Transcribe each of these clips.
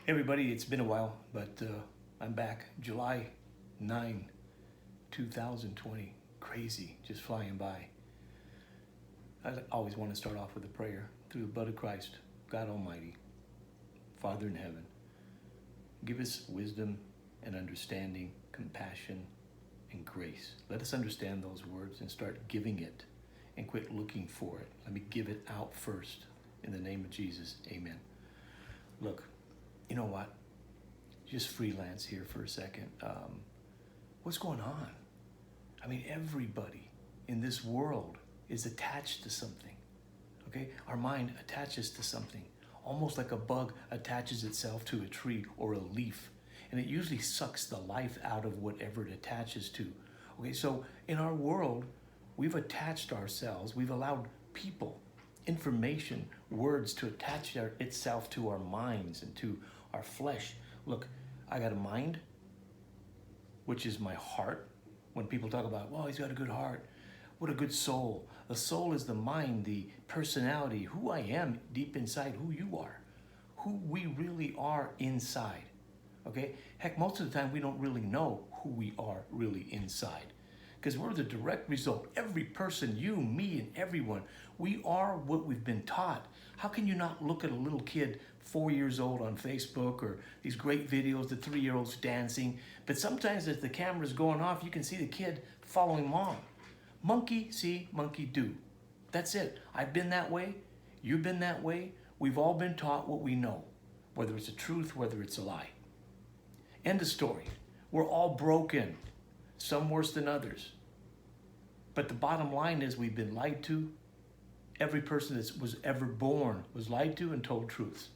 Hey everybody, it's been a while, but I'm back. July 9, 2020. Crazy, just flying by. I always want to start off with a prayer. Through the blood of Christ, God Almighty, Father in heaven, give us wisdom and understanding, compassion and grace. Let us understand those words and start giving it and quit looking for it. Let me give it out first. In the name of Jesus, amen. Look, you know what? Just freelance here for a second. What's going on? I mean, everybody in this world is attached to something, okay? Our mind attaches to something, almost like a bug attaches itself to a tree or a leaf, and it usually sucks the life out of whatever it attaches to, okay? So in our world, we've attached ourselves, we've allowed people, information, words to attach itself to our minds and to our flesh. Look, I got a mind, which is my heart. When people talk about, well, he's got a good heart, what a good soul. The soul is the mind, the personality, who I am deep inside, who you are, who we really are inside, okay? Heck, most of the time we don't really know who we are really inside, because we're the direct result. Every person, you, me, and everyone, we are what we've been taught. How can you not look at a little kid 4 years old on Facebook, or these great videos, the 3-year-olds dancing, but sometimes as the camera's going off, you can see the kid following mom. Monkey see, monkey do. That's it. I've been that way. You've been that way. We've all been taught what we know, whether it's a truth, whether it's a lie. End of story. We're all broken, some worse than others. But the bottom line is we've been lied to. Every person that was ever born was lied to and told truths.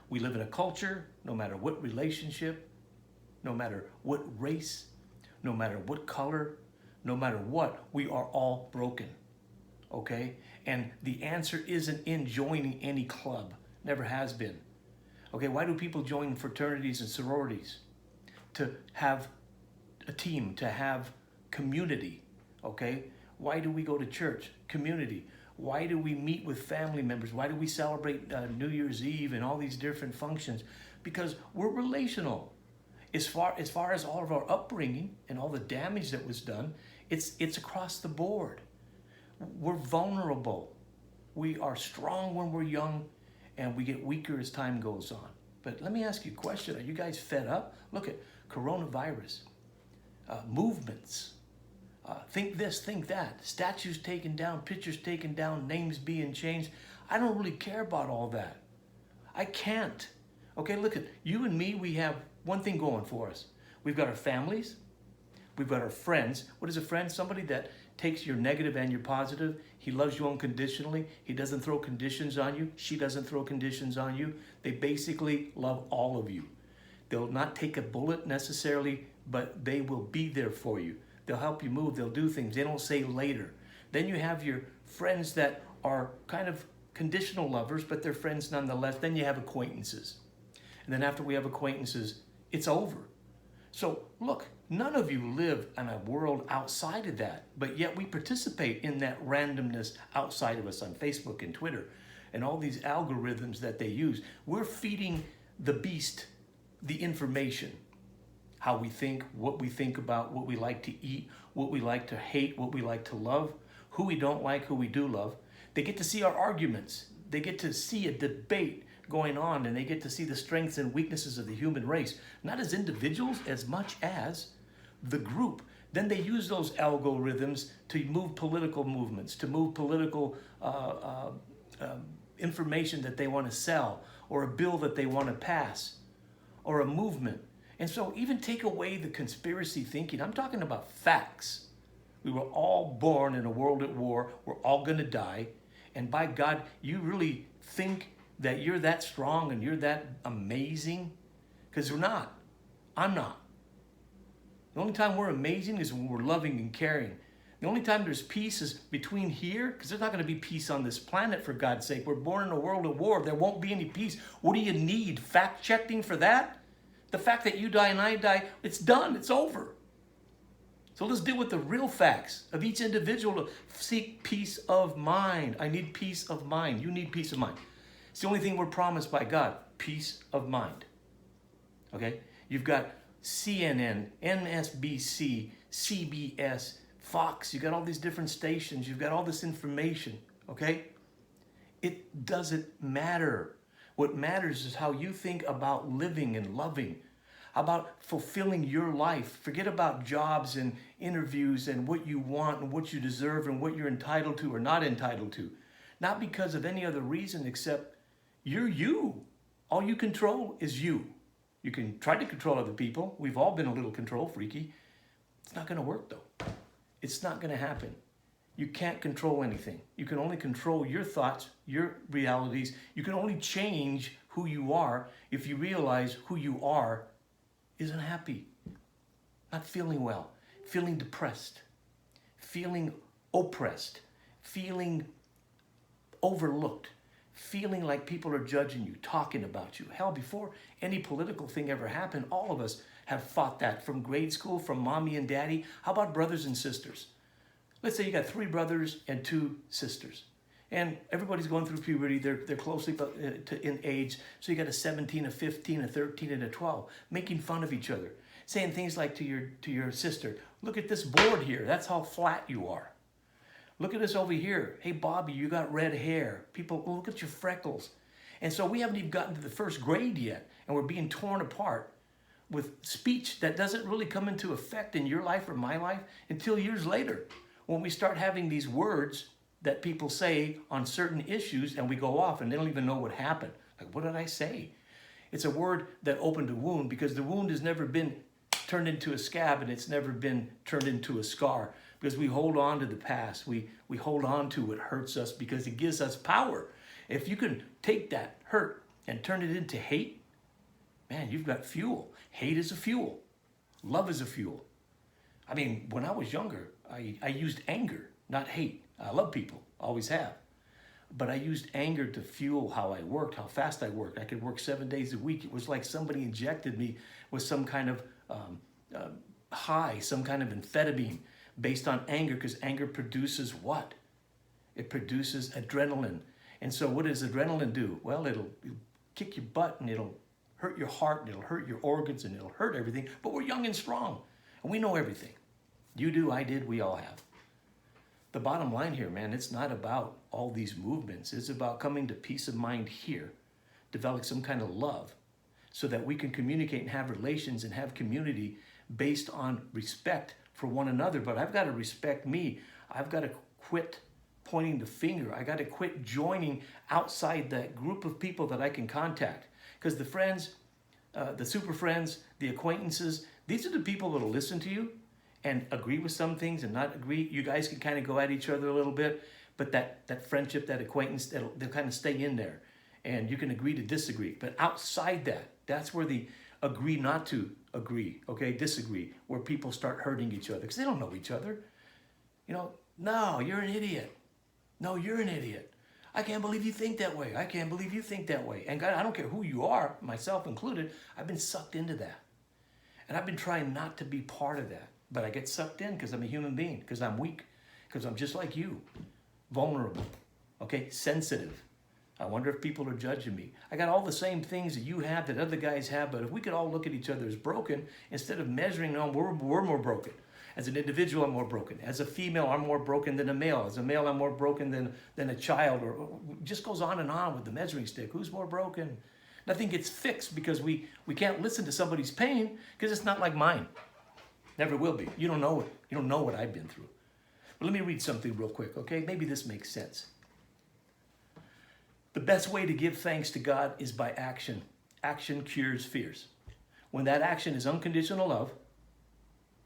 We live in a culture, no matter what relationship, no matter what race, no matter what color, no matter what, we are all broken, okay? And the answer isn't in joining any club, never has been. Okay, why do people join fraternities and sororities? To have a team, to have community, okay? Why do we go to church? Community. Why do we meet with family members? Why do we celebrate New Year's Eve and all these different functions? Because we're relational. As far as all of our upbringing and all the damage that was done, it's across the board. We're vulnerable. We are strong when we're young, and we get weaker as time goes on. But let me ask you a question. Are you guys fed up? Look at coronavirus, movements. Think this, think that. Statues taken down, pictures taken down, names being changed. I don't really care about all that. I can't. Okay, look at you and me. We have one thing going for us. We've got our families. We've got our friends. What is a friend? Somebody that takes your negative and your positive. He loves you unconditionally. He doesn't throw conditions on you. She doesn't throw conditions on you. They basically love all of you. They'll not take a bullet necessarily, but they will be there for you. They'll help you move. They'll do things. They don't say later. Then you have your friends that are kind of conditional lovers, but they're friends nonetheless. Then you have acquaintances. And then after we have acquaintances, it's over. So look, none of you live in a world outside of that, but yet we participate in that randomness outside of us on Facebook and Twitter and all these algorithms that they use. We're feeding the beast the information. How we think, what we think about, what we like to eat, what we like to hate, what we like to love, who we don't like, who we do love. They get to see our arguments. They get to see a debate going on, and they get to see the strengths and weaknesses of the human race, not as individuals as much as the group. Then they use those algorithms to move political movements, to move political information that they want to sell, or a bill that they want to pass, or a movement. And so even take away the conspiracy thinking. I'm talking about facts. We were all born in a world at war. We're all going to die. And by God, you really think that you're that strong and you're that amazing? Because we're not. I'm not. The only time we're amazing is when we're loving and caring. The only time there's peace is between here, because there's not going to be peace on this planet, for God's sake. We're born in a world of war. There won't be any peace. What do you need? Fact-checking for that? The fact that you die and I die, it's done. It's over. So let's deal with the real facts of each individual to seek peace of mind. I need peace of mind. You need peace of mind. It's the only thing we're promised by God, peace of mind. okay? You've got CNN, MSNBC, CBS, Fox. You've got all these different stations. You've got all this information, okay? It doesn't matter. What matters is how you think about living and loving, about fulfilling your life. Forget about jobs and interviews and what you want and what you deserve and what you're entitled to or not entitled to. Not because of any other reason except you're you. All you control is you. You can try to control other people. We've all been a little control freaky. It's not going to work though. It's not going to happen. You can't control anything. You can only control your thoughts, your realities. You can only change who you are if you realize who you are isn't happy, not feeling well, feeling depressed, feeling oppressed, feeling overlooked, feeling like people are judging you, talking about you. Hell, before any political thing ever happened, all of us have fought that from grade school, from mommy and daddy. How about brothers and sisters? Let's say you got 3 brothers and 2 sisters. And everybody's going through puberty. They're closely in age. So you got a 17, a 15, a 13, and a 12, making fun of each other. Saying things like to your sister, look at this board here. That's how flat you are. Look at this over here. Hey, Bobby, you got red hair. People, look at your freckles. And so we haven't even gotten to the first grade yet. And we're being torn apart with speech that doesn't really come into effect in your life or my life until years later. When we start having these words that people say on certain issues and we go off and they don't even know what happened. Like, what did I say? It's a word that opened a wound because the wound has never been turned into a scab and it's never been turned into a scar because we hold on to the past. We hold on to what hurts us because it gives us power. If you can take that hurt and turn it into hate, man, you've got fuel. Hate is a fuel. Love is a fuel. I mean, when I was younger, I used anger, not hate. I love people, always have. But I used anger to fuel how I worked, how fast I worked. I could work 7 days a week. It was like somebody injected me with some kind of high, some kind of amphetamine based on anger, because anger produces what? It produces adrenaline. And so what does adrenaline do? Well, it'll kick your butt and it'll hurt your heart and it'll hurt your organs and it'll hurt everything. But we're young and strong and we know everything. You do, I did, we all have. The bottom line here, man, it's not about all these movements. It's about coming to peace of mind here, develop some kind of love so that we can communicate and have relations and have community based on respect for one another. But I've got to respect me. I've got to quit pointing the finger. I got to quit joining outside that group of people that I can contact. Because the friends, the super friends, the acquaintances, these are the people that will listen to you and agree with some things and not agree. You guys can kind of go at each other a little bit, but that friendship, that acquaintance, they'll kind of stay in there. And you can agree to disagree. But outside that, that's where the agree not to agree, okay, disagree, where people start hurting each other because they don't know each other. You know, no, you're an idiot. No, you're an idiot. I can't believe you think that way. I can't believe you think that way. And God, I don't care who you are, myself included, I've been sucked into that. And I've been trying not to be part of that. But I get sucked in because I'm a human being, because I'm weak, because I'm just like you, vulnerable, okay, sensitive. I wonder if people are judging me. I got all the same things that you have, that other guys have, but if we could all look at each other as broken, instead of measuring on, we're more broken. As an individual, I'm more broken. As a female, I'm more broken than a male. As a male, I'm more broken than a child. Or it just goes on and on with the measuring stick. Who's more broken? Nothing gets fixed because we can't listen to somebody's pain because it's not like mine. Never will be. You don't know it. You don't know what I've been through. But let me read something real quick, okay? Maybe this makes sense. The best way to give thanks to God is by action. Action cures fears. When that action is unconditional love,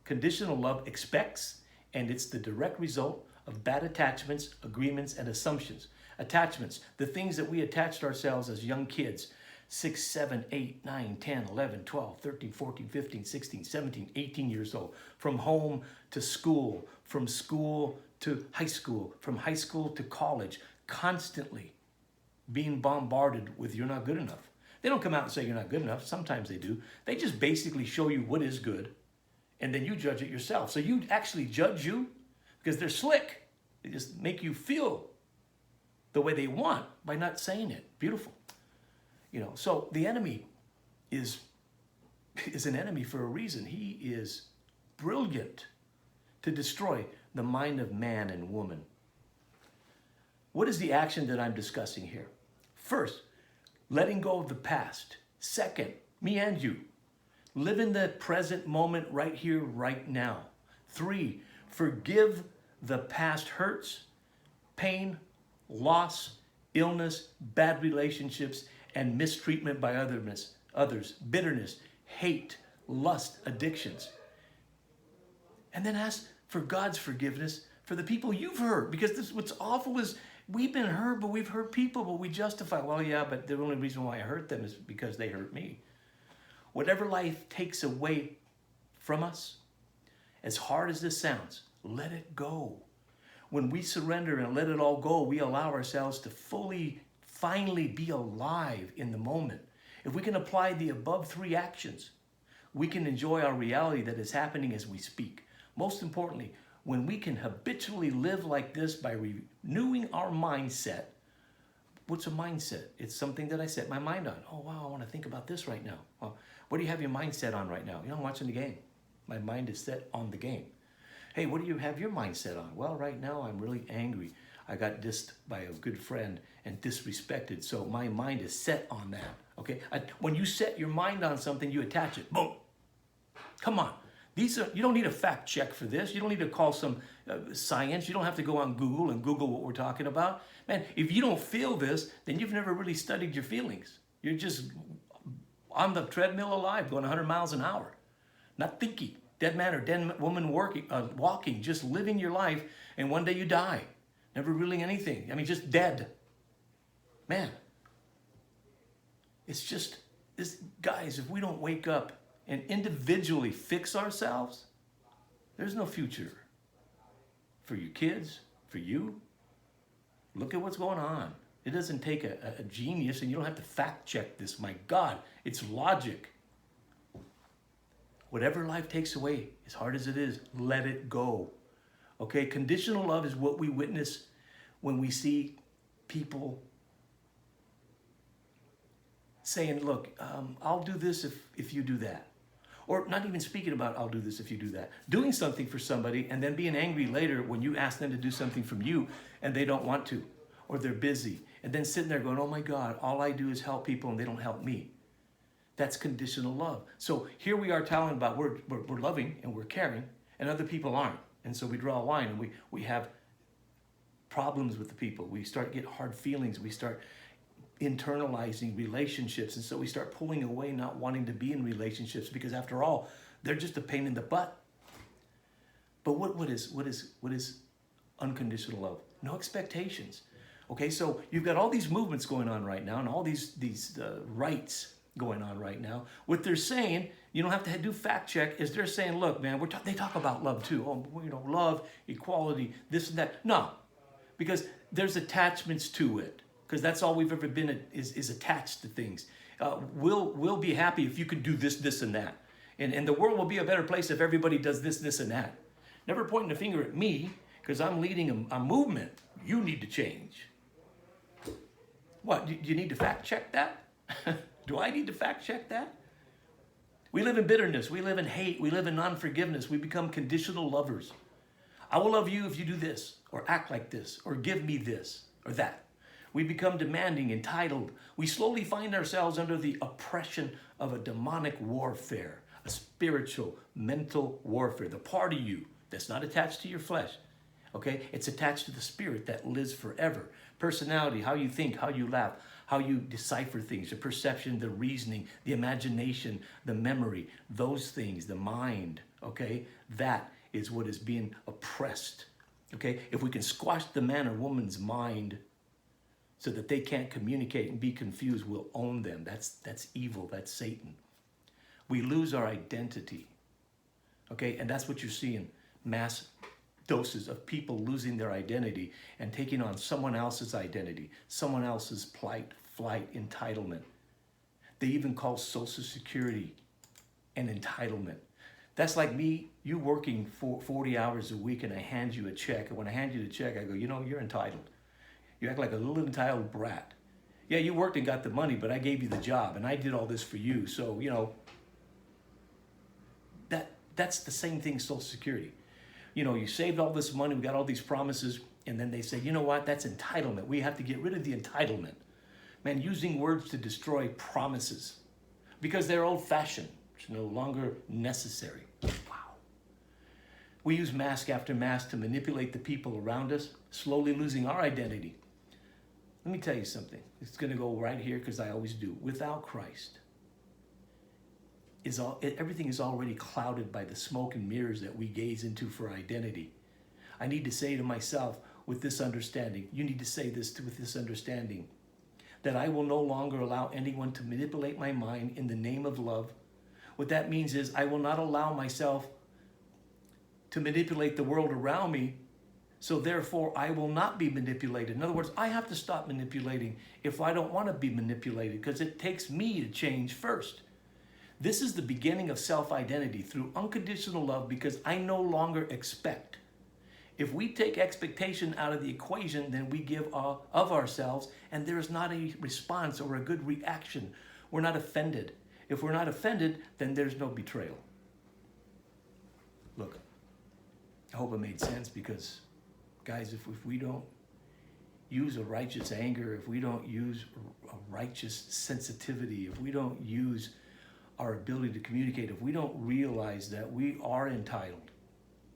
conditional love expects, and it's the direct result of bad attachments, agreements, and assumptions. Attachments, the things that we attached ourselves as young kids, 6, 7, 8, 9, 10, 11, 12, 13, 14, 15, 16, 17, 18 years old. From home to school, from school to high school, from high school to college, constantly being bombarded with you're not good enough. They don't come out and say you're not good enough. Sometimes they do. They just basically show you what is good, and then you judge it yourself. So you actually judge you because they're slick. They just make you feel the way they want by not saying it. Beautiful. You know, so the enemy is is an enemy for a reason. He is brilliant to destroy the mind of man and woman. What is the action that I'm discussing here? First, letting go of the past. Second, me and you, live in the present moment right here, right now. 3, forgive the past hurts, pain, loss, illness, bad relationships, and mistreatment by others, bitterness, hate, lust, addictions. And then ask for God's forgiveness for the people you've hurt. Because what's awful is we've been hurt, but we've hurt people, but we justify, well, yeah, but the only reason why I hurt them is because they hurt me. Whatever life takes away from us, as hard as this sounds, let it go. When we surrender and let it all go, we allow ourselves to finally be alive in the moment. If we can apply the above 3 actions, we can enjoy our reality that is happening as we speak. Most importantly, when we can habitually live like this by renewing our mindset. What's a mindset? It's something that I set my mind on. Oh, wow, I want to think about this right now. Well, what do you have your mindset on right now? I'm watching the game. My mind is set on the game. Hey, what do you have your mindset on? Well, right now I'm really angry. I got dissed by a good friend and disrespected, so my mind is set on that. Okay? When you set your mind on something, you attach it. Boom. Come on. You don't need a fact check for this. You don't need to call some science. You don't have to go on Google and Google what we're talking about. Man, if you don't feel this, then you've never really studied your feelings. You're just on the treadmill alive, going 100 miles an hour. Not thinking. Dead man or dead woman walking, just living your life, and one day you die. Never really anything. I mean, just dead. Man. It's just, guys, if we don't wake up and individually fix ourselves, there's no future for your kids, for you. Look at what's going on. It doesn't take a genius, and you don't have to fact check this. My God, it's logic. Whatever life takes away, as hard as it is, let it go. Okay, conditional love is what we witness when we see people saying, look, I'll do this if you do that. Or not even speaking about, I'll do this if you do that. Doing something for somebody and then being angry later when you ask them to do something from you and they don't want to, or they're busy. And then sitting there going, oh my God, all I do is help people and they don't help me. That's conditional love. So here we are telling about we're loving and we're caring, and other people aren't. And so we draw a line, and we have problems with the people. We start to get hard feelings. We start internalizing relationships, and so we start pulling away, not wanting to be in relationships, because after all, they're just a pain in the butt. But what is unconditional love? No expectations. Okay, so you've got all these movements going on right now, and all these rights going on right now. What they're saying, you don't have to do fact check, is they're saying, look, man, they talk about love too. Oh, love, equality, this and that. No, because there's attachments to it. Because that's all we've ever been is attached to things. We'll be happy if you can do this, and that. And the world will be a better place if everybody does this, and that. Never pointing a finger at me, because I'm leading a movement. You need to change. What, do you need to fact check that? Do I need to fact check that? We live in bitterness. We live in hate. We live in non-forgiveness. We become conditional lovers. I will love you if you do this, or act like this, or give me this, or that. We become demanding, entitled. We slowly find ourselves under the oppression of a demonic warfare, a spiritual, mental warfare. The part of you that's not attached to your flesh, okay? It's attached to the spirit that lives forever. Personality, how you think, how you laugh, how you decipher things, the perception, the reasoning, the imagination, the memory, those things, the mind, okay? That is what is being oppressed, okay? If we can squash the man or woman's mind so that they can't communicate and be confused, we'll own them. That's evil, that's Satan. We lose our identity, okay? And that's what you're seeing, mass doses of people losing their identity and taking on someone else's identity, someone else's plight, flight, entitlement. They even call Social Security an entitlement. That's like you working for 40 hours a week, and I hand you a check. And when I hand you the check, I go, you're entitled. You act like a little entitled brat. Yeah, you worked and got the money, but I gave you the job, and I did all this for you. So, That's the same thing, Social Security. You know, you saved all this money, we got all these promises, and then they say, you know what, that's entitlement. We have to get rid of the entitlement. Man, using words to destroy promises because they're old-fashioned. It's no longer necessary. Wow. We use mask after mask to manipulate the people around us, slowly losing our identity. Let me tell you something. It's going to go right here because I always do. Without Christ, everything is already clouded by the smoke and mirrors that we gaze into for identity. I need to say to myself with this understanding, you need to say this with this understanding, that I will no longer allow anyone to manipulate my mind in the name of love. What that means is I will not allow myself to manipulate the world around me, so therefore I will not be manipulated. In other words, I have to stop manipulating if I don't want to be manipulated, because it takes me to change first. This is the beginning of self-identity through unconditional love, because I no longer expect. If we take expectation out of the equation, then we give of ourselves, and there is not a response or a good reaction. We're not offended. If we're not offended, then there's no betrayal. Look, I hope it made sense, because, guys, if we don't use a righteous anger, if we don't use a righteous sensitivity, if we don't use our ability to communicate, if we don't realize that we are entitled,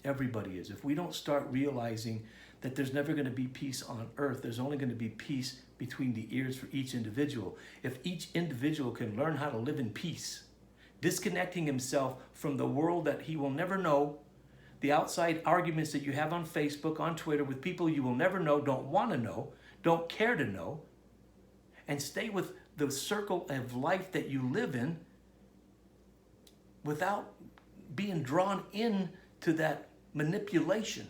everybody is. If we don't start realizing that there's never going to be peace on earth, there's only going to be peace between the ears for each individual. If each individual can learn how to live in peace, disconnecting himself from the world that he will never know, the outside arguments that you have on Facebook, on Twitter, with people you will never know, don't want to know, don't care to know, and stay with the circle of life that you live in without being drawn in to that manipulation.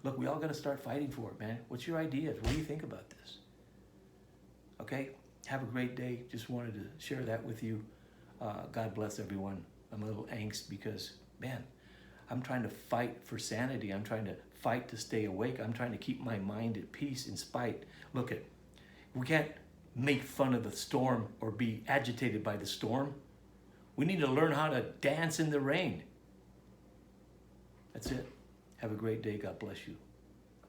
Look, we all got to start fighting for it, man. What's your ideas? What do you think about this? Okay? Have a great day. Just wanted to share that with you. God bless everyone. I'm a little angst because, man, I'm trying to fight for sanity. I'm trying to fight to stay awake. I'm trying to keep my mind at peace in spite. Look, we can't make fun of the storm or be agitated by the storm. We need to learn how to dance in the rain. That's it. Have a great day. God bless you.